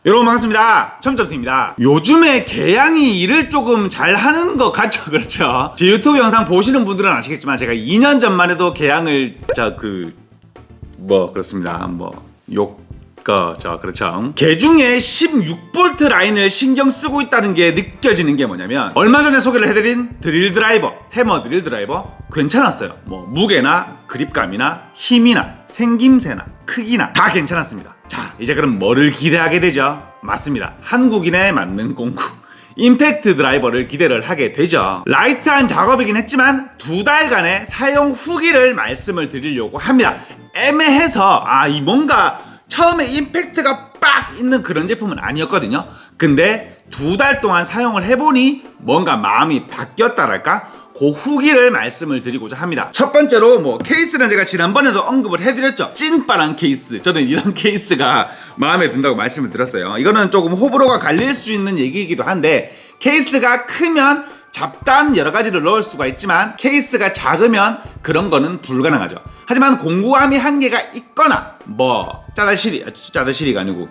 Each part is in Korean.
여러분 반갑습니다. 첨점T입니다. 요즘에 개양이 일을 조금 잘하는 것 같죠? 그렇죠? 제 유튜브 영상 보시는 분들은 아시겠지만 제가 2년 전만 해도 개양을 그렇습니다. 그렇죠. 개 중에 16V 라인을 신경 쓰고 있다는 게 느껴지는 게 뭐냐면, 얼마 전에 소개를 해드린 드릴 드라이버, 해머 드릴 드라이버 괜찮았어요. 무게나 그립감이나 힘이나 생김새나 크기나 다 괜찮았습니다. 자, 이제 그럼 뭐를 기대하게 되죠? 맞습니다. 한국인에 맞는 공구 임팩트 드라이버를 기대를 하게 되죠. 라이트한 작업이긴 했지만 2달간의 사용 후기를 말씀을 드리려고 합니다. 애매해서 뭔가 처음에 임팩트가 빡 있는 그런 제품은 아니었거든요. 근데 2달 동안 사용을 해보니 뭔가 마음이 바뀌었다랄까? 그 후기를 말씀을 드리고자 합니다. 첫 번째로 케이스는 제가 지난번에도 언급을 해드렸죠. 찐빠란 케이스. 저는 이런 케이스가 마음에 든다고 말씀을 드렸어요. 이거는 조금 호불호가 갈릴 수 있는 얘기이기도 한데, 케이스가 크면 잡다한 여러 가지를 넣을 수가 있지만 케이스가 작으면 그런 거는 불가능하죠. 하지만 공구함이 한계가 있거나 짜다시리가 아니고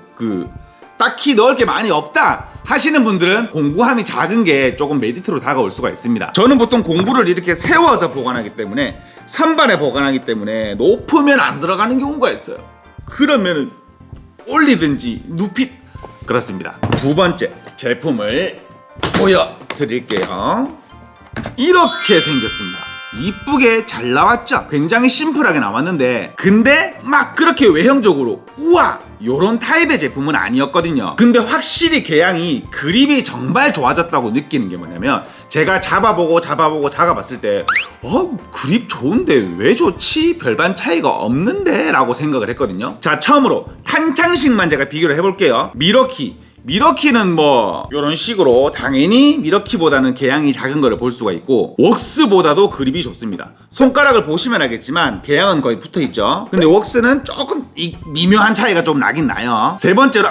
딱히 넣을 게 많이 없다 하시는 분들은 공구함이 작은 게 조금 메리트로 다가올 수가 있습니다. 저는 보통 공구를 이렇게 세워서 보관하기 때문에, 선반에 보관하기 때문에 높으면 안 들어가는 경우가 있어요. 그러면은 올리든지 그렇습니다. 두 번째 제품을 보여드릴게요. 이렇게 생겼습니다. 이쁘게 잘 나왔죠? 굉장히 심플하게 나왔는데, 근데 막 그렇게 외형적으로 우와 요런 타입의 제품은 아니었거든요. 근데 확실히 개양이 그립이 정말 좋아졌다고 느끼는 게 뭐냐면, 제가 잡아보고 작아봤을 때 그립 좋은데 왜 좋지? 별반 차이가 없는데? 라고 생각을 했거든요. 자, 처음으로 탄창식만 제가 비교를 해볼게요. 미러키는 이런 식으로 당연히 미러키보다는 개양이 작은 거를 볼 수가 있고, 웍스보다도 그립이 좋습니다. 손가락을 보시면 알겠지만 개양은 거의 붙어있죠. 근데 웍스는 조금 미묘한 차이가 좀 나긴 나요. 세 번째로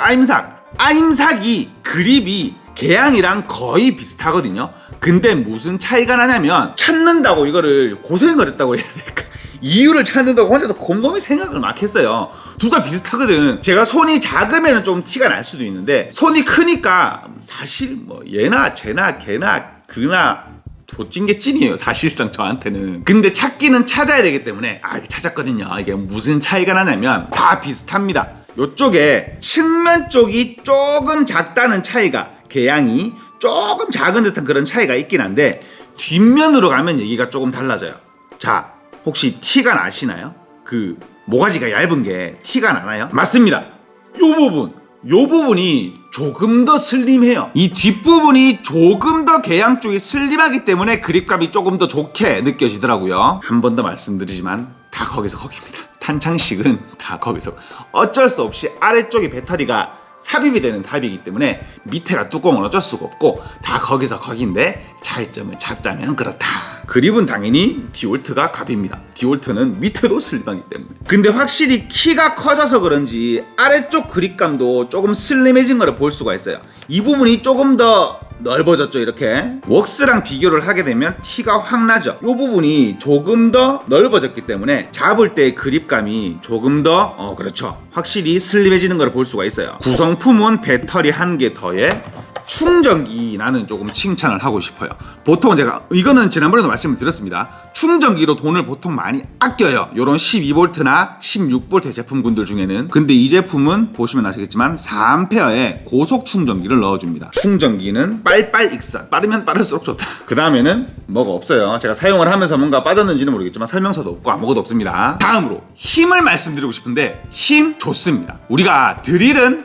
아임삭이 그립이 개양이랑 거의 비슷하거든요. 근데 무슨 차이가 나냐면, 찾는다고 이거를 고생을 했다고 해야 될까? 이유를 찾는다고 혼자서 곰곰이 생각을 막 했어요. 둘 다 비슷하거든. 제가 손이 작으면 좀 티가 날 수도 있는데, 손이 크니까 사실 얘나 쟤나 걔나 그나 도찐 게 찐이에요, 사실상 저한테는. 근데 찾기는 찾아야 되기 때문에 찾았거든요. 이게 무슨 차이가 나냐면 다 비슷합니다. 요쪽에 측면 쪽이 조금 작다는 차이가, 개양이 조금 작은 듯한 그런 차이가 있긴 한데, 뒷면으로 가면 얘기가 조금 달라져요. 자, 혹시 티가 나시나요? 모가지가 얇은 게 티가 나나요? 맞습니다. 요 부분이 조금 더 슬림해요. 이 뒷부분이 조금 더 개양 쪽이 슬림하기 때문에 그립감이 조금 더 좋게 느껴지더라고요. 한 번 더 말씀드리지만 다 거기서 거기입니다. 탄창식은 다 거기서. 어쩔 수 없이 아래쪽에 배터리가 삽입이 되는 타입이기 때문에 밑에가 뚜껑은 어쩔 수가 없고 다 거기서 거기인데, 차이점을 찾자면 그렇다. 그립은 당연히 디올트가 갑입니다. 디올트는 밑에도 슬림하기 때문에. 근데 확실히 키가 커져서 그런지 아래쪽 그립감도 조금 슬림해진 걸 볼 수가 있어요. 이 부분이 조금 더 넓어졌죠. 이렇게 웍스랑 비교를 하게 되면 티가 확 나죠. 이 부분이 조금 더 넓어졌기 때문에 잡을 때 그립감이 조금 더 그렇죠, 확실히 슬림해지는 걸 볼 수가 있어요. 구성품은 배터리 1개 더에 충전기, 나는 조금 칭찬을 하고 싶어요. 보통 제가 이거는 지난번에도 말씀을 드렸습니다. 충전기로 돈을 보통 많이 아껴요, 요런 12V나 16V 제품군들 중에는. 근데 이 제품은 보시면 아시겠지만 4A의 고속 충전기를 넣어줍니다. 충전기는 빨빨 익산, 빠르면 빠를수록 좋다. 그 다음에는 뭐가 없어요. 제가 사용을 하면서 뭔가 빠졌는지는 모르겠지만 설명서도 없고 아무것도 없습니다. 다음으로 힘을 말씀드리고 싶은데, 힘 좋습니다. 우리가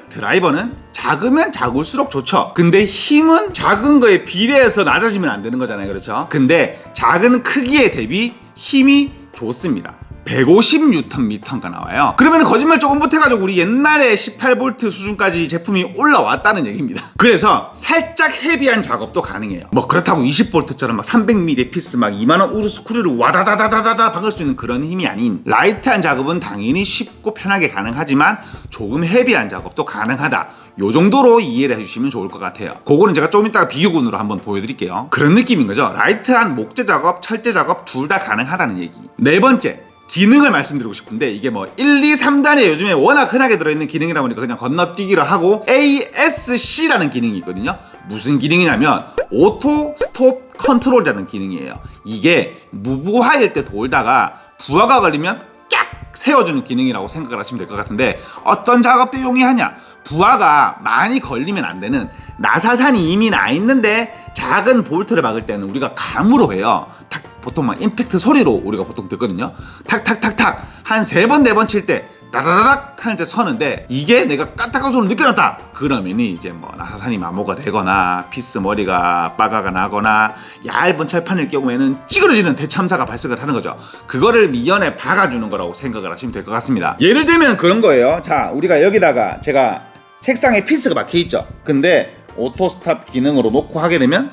드라이버는 작으면 작을수록 좋죠. 근데 힘은 작은 거에 비례해서 낮아지면 안 되는 거잖아요. 그렇죠? 근데 작은 크기에 대비 힘이 좋습니다. 150Nm가 나와요. 그러면 거짓말 조금 못해가지고 우리 옛날에 18V 수준까지 제품이 올라왔다는 얘기입니다. 그래서 살짝 헤비한 작업도 가능해요. 그렇다고 20V처럼 막 300mm 피스 막 2만원 우르스크류를 와다다다다다다 박을 수 있는 그런 힘이 아닌, 라이트한 작업은 당연히 쉽고 편하게 가능하지만 조금 헤비한 작업도 가능하다. 요 정도로 이해를 해주시면 좋을 것 같아요. 그거는 제가 좀 이따가 비교군으로 한번 보여드릴게요. 그런 느낌인 거죠. 라이트한 목재 작업, 철제 작업 둘 다 가능하다는 얘기. 네 번째, 기능을 말씀드리고 싶은데 이게 뭐 1, 2, 3단에 요즘에 워낙 흔하게 들어있는 기능이다 보니까 그냥 건너뛰기로 하고 ASC라는 기능이 있거든요. 무슨 기능이냐면 오토 스톱 컨트롤이라는 기능이에요. 이게 무부하일 때 돌다가 부하가 걸리면 깍 세워주는 기능이라고 생각을 하시면 될 것 같은데 어떤 작업 때 용이하냐? 부하가 많이 걸리면 안 되는 나사산이 이미 나 있는데 작은 볼트를 막을 때는 우리가 감으로 해요. 탁, 보통 막 임팩트 소리로 우리가 보통 듣거든요. 탁탁탁탁 한 3번 4번 칠 때 따라락 하는 때 서는데 이게 내가 까딱한 소리를 느껴놨다 그러면이 이제 뭐 나사산이 마모가 되거나 피스 머리가 빠가가 나거나 얇은 철판일 경우에는 찌그러지는 대참사가 발생을 하는 거죠. 그거를 미연에 박아주는 거라고 생각을 하시면 될 것 같습니다. 예를 들면 그런 거예요. 자, 우리가 여기다가 제가 색상에 피스가 막혀있죠. 근데 오토 스탑 기능으로 놓고 하게 되면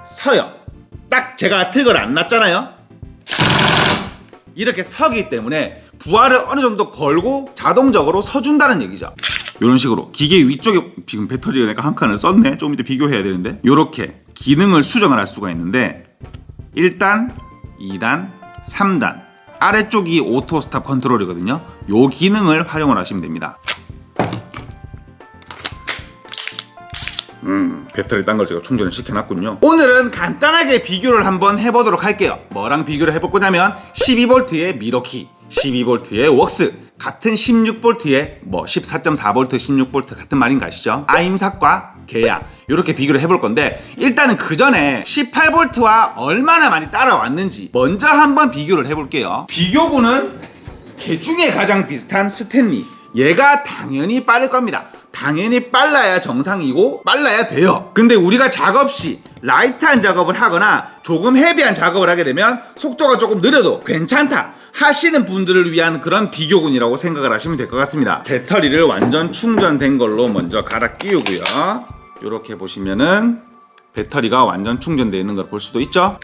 서요. 딱 제가 트릭을 안 놨잖아요. 이렇게 서기 때문에 부하를 어느 정도 걸고 자동적으로 서준다는 얘기죠. 이런 식으로 기계 위쪽에 지금 배터리가 내가 한 칸을 썼네. 조금 이따 비교해야 되는데 이렇게 기능을 수정을 할 수가 있는데 1단, 2단, 3단 아래쪽이 오토 스탑 컨트롤이거든요. 요 기능을 활용을 하시면 됩니다. 배터리 딴 걸 제가 충전을 시켜놨군요. 오늘은 간단하게 비교를 한번 해보도록 할게요. 뭐랑 비교를 해볼 거냐면 12V의 미러키, 12V의 웍스, 같은 16V의 뭐 14.4V, 16V 같은 말인 거 아시죠? 아임삭과 계양 이렇게 비교를 해볼 건데 일단은 그 전에 18V와 얼마나 많이 따라왔는지 먼저 한번 비교를 해볼게요. 비교구는 개 중에 가장 비슷한 스탠리. 얘가 당연히 빠를 겁니다. 당연히 빨라야 정상이고 빨라야 돼요. 근데 우리가 작업 시 라이트한 작업을 하거나 조금 헤비한 작업을 하게 되면 속도가 조금 느려도 괜찮다 하시는 분들을 위한 그런 비교군이라고 생각을 하시면 될 것 같습니다. 배터리를 완전 충전된 걸로 먼저 갈아 끼우고요. 이렇게 보시면은 배터리가 완전 충전되어 있는 걸 볼 수도 있죠.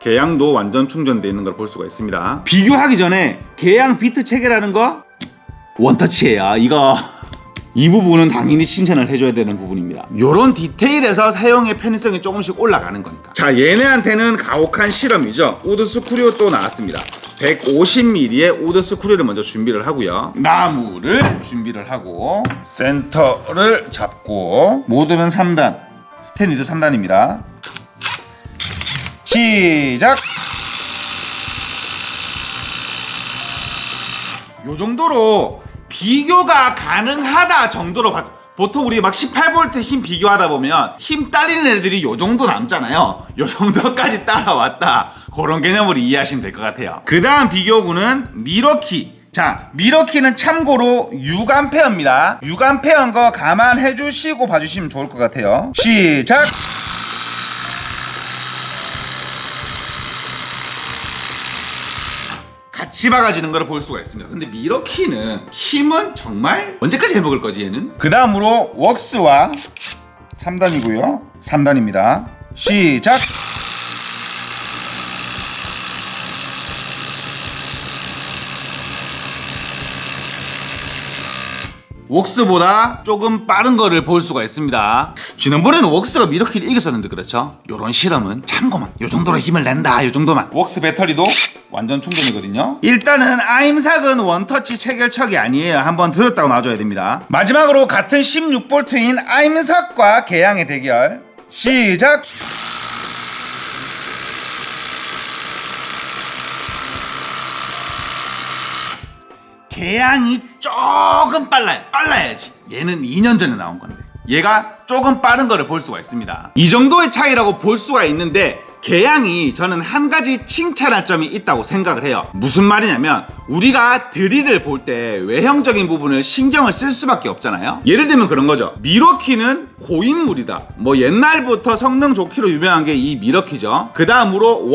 계양도 완전 충전되어 있는 걸 볼 수가 있습니다. 비교하기 전에 계양 비트 체계라는 거 원터치예요. 이거 이 부분은 당연히 칭찬을 해줘야 되는 부분입니다. 요런 디테일에서 사용의 편의성이 조금씩 올라가는 거니까. 자, 얘네한테는 가혹한 실험이죠. 우드 스크류 또 나왔습니다. 150mm의 우드 스크류를 먼저 준비를 하고요. 나무를 준비를 하고 센터를 잡고 모드는 3단, 스탠리도 3단입니다. 시작! 요 정도로 비교가 가능하다 정도로 보통 우리 막 18V 힘 비교하다 보면 힘 딸리는 애들이 요 정도 남잖아요. 요 정도까지 따라왔다. 그런 개념으로 이해하시면 될 것 같아요. 그 다음 비교구는 미러키. 자, 미러키는 참고로 6A입니다. 6A인 거 감안해 주시고 봐주시면 좋을 것 같아요. 시작! 같이 박아지는 걸 볼 수가 있습니다. 근데 미러키는 힘은 정말 언제까지 해먹을 거지 얘는? 그 다음으로 웍스와 3단이고요. 3단입니다. 시작! 웍스보다 조금 빠른 거를 볼 수가 있습니다. 지난번에는 웍스가 미러키를 이겼었는데 그렇죠? 요런 실험은 참고만. 요 정도로 힘을 낸다. 요 정도만. 웍스 배터리도 완전 충전이거든요. 일단은 아임삭은 원터치 체결척이 아니에요. 한번 들었다고 놔줘야 됩니다. 마지막으로 같은 16V인 아임삭과 계양의 대결. 시작! 계양이 조금 빨라야지. 얘는 2년 전에 나온 건데 얘가 조금 빠른 거를 볼 수가 있습니다. 이 정도의 차이라고 볼 수가 있는데 계양이 저는 한 가지 칭찬할 점이 있다고 생각을 해요. 무슨 말이냐면 우리가 드릴을 볼 때 외형적인 부분을 신경을 쓸 수밖에 없잖아요. 예를 들면 그런 거죠. 미러키는 고인물이다. 뭐 옛날부터 성능 좋기로 유명한 게 이 미러키죠. 그 다음으로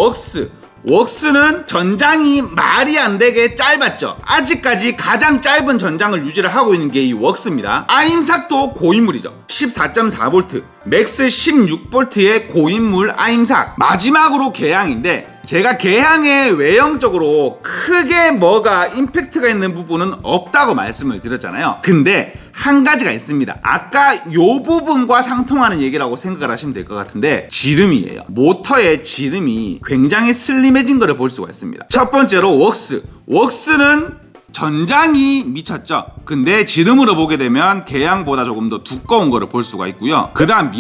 웍스는 전장이 말이 안 되게 짧았죠. 아직까지 가장 짧은 전장을 유지를 하고 있는 게 이 웍스입니다. 아임삭도 고인물이죠. 14.4V, 맥스 16V의 고인물 아임삭. 마지막으로 계양인데 제가 개항에 외형적으로 크게 뭐가 임팩트가 있는 부분은 없다고 말씀을 드렸잖아요. 근데 한 가지가 있습니다. 아까 요 부분과 상통하는 얘기라고 생각을 하시면 될 것 같은데, 지름이에요. 모터의 지름이 굉장히 슬림해진 것을 볼 수가 있습니다. 첫 번째로 웍스는 전장이 미쳤죠. 근데 지름으로 보게 되면 개항보다 조금 더 두꺼운 거를 볼 수가 있고요. 그 다음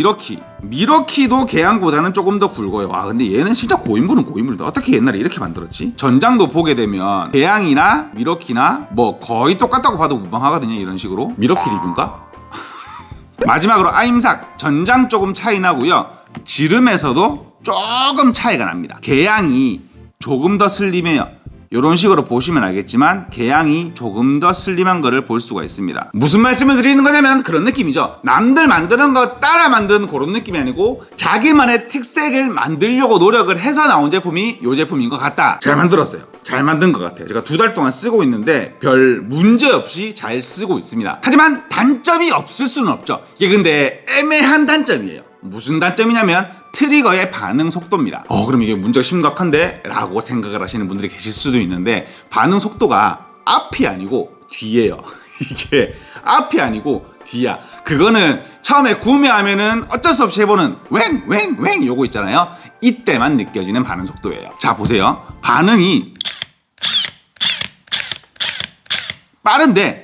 미러키도 개항보다는 조금 더 굵어요. 아, 근데 얘는 진짜 고인물이다. 어떻게 옛날에 이렇게 만들었지? 전장도 보게 되면 개항이나 미러키나 뭐 거의 똑같다고 봐도 무방하거든요. 이런 식으로. 미러키 리뷰인가? 마지막으로 아임삭, 전장 조금 차이 나고요. 지름에서도 조금 차이가 납니다. 개항이 조금 더 슬림해요. 이런 식으로 보시면 알겠지만 개항이 조금 더 슬림한 거를 볼 수가 있습니다. 무슨 말씀을 드리는 거냐면 그런 느낌이죠. 남들 만드는 거 따라 만든 그런 느낌이 아니고 자기만의 특색을 만들려고 노력을 해서 나온 제품이 이 제품인 것 같다. 잘 만들었어요. 잘 만든 것 같아요. 제가 2달 동안 쓰고 있는데 별 문제 없이 잘 쓰고 있습니다. 하지만 단점이 없을 수는 없죠. 이게 근데 애매한 단점이에요. 무슨 단점이냐면 트리거의 반응 속도입니다. 그럼 이게 문제가 심각한데? 라고 생각을 하시는 분들이 계실 수도 있는데, 반응 속도가 앞이 아니고 뒤에요. 이게 앞이 아니고 뒤야. 그거는 처음에 구매하면은 어쩔 수 없이 해보는 웽 요거 있잖아요. 이때만 느껴지는 반응 속도예요. 자, 보세요. 반응이 빠른데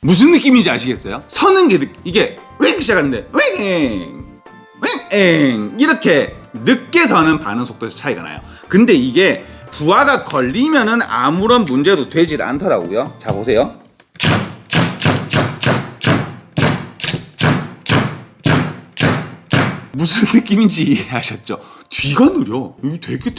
무슨 느낌인지 아시겠어요? 서는 게 이게 웽 시작하는데 웽 이렇게 늦게 서는 반응 속도에서 차이가 나요. 근데 이게 부하가 걸리면은 아무런 문제도 되질 않더라고요. 자, 보세요. 무슨 느낌인지 이해하셨죠? 뒤가 느려. 이거 되게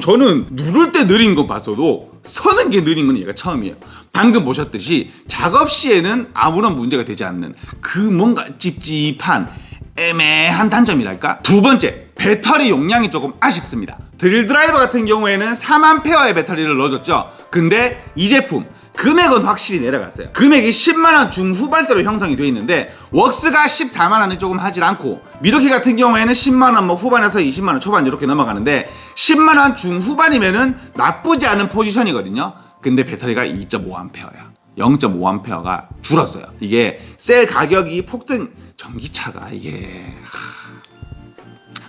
저는 누를 때 느린 거 봤어도 서는 게 느린 건 얘가 처음이에요. 방금 보셨듯이 작업 시에는 아무런 문제가 되지 않는 그 뭔가 찝찝한 애매한 단점이랄까? 두 번째, 배터리 용량이 조금 아쉽습니다. 드릴 드라이버 같은 경우에는 4만페어의 배터리를 넣어줬죠. 근데 이 제품 금액은 확실히 내려갔어요. 금액이 10만원 중후반대로 형성이 되어 있는데 웍스가 14만원이 조금 하질 않고, 미러키 같은 경우에는 10만원 뭐 후반에서 20만원 초반 이렇게 넘어가는데 10만원 중후반이면은 나쁘지 않은 포지션이거든요. 근데 배터리가 2.5A야. 0.5A가 줄었어요. 이게 셀 가격이 폭등, 전기차가 이게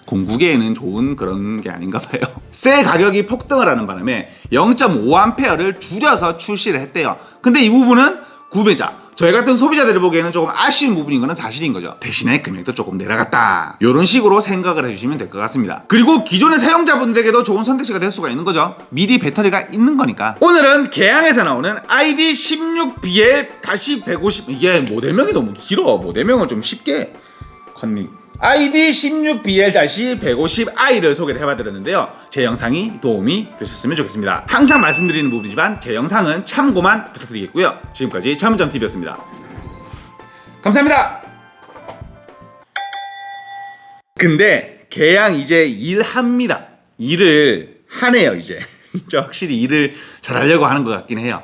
공구계에는 좋은 그런 게 아닌가 봐요. 셀 가격이 폭등을 하는 바람에 0.5A를 줄여서 출시를 했대요. 근데 이 부분은 구매자, 저희 같은 소비자들이 보기에는 조금 아쉬운 부분인 거는 사실인 거죠. 대신에 금액도 조금 내려갔다. 이런 식으로 생각을 해주시면 될 것 같습니다. 그리고 기존의 사용자분들에게도 좋은 선택지가 될 수가 있는 거죠. 미리 배터리가 있는 거니까. 오늘은 개항에서 나오는 ID16BL-150, 이게 모델명이 너무 길어. 모델명은 좀 쉽게 ID16BL-150i를 소개를 해봐드렸는데요. 제 영상이 도움이 되셨으면 좋겠습니다. 항상 말씀드리는 부분이지만 제 영상은 참고만 부탁드리겠고요. 지금까지 철문점TV였습니다. 감사합니다. 근데 개항 이제 일합니다. 일을 하네요. 이제 확실히 일을 잘하려고 하는 것 같긴 해요.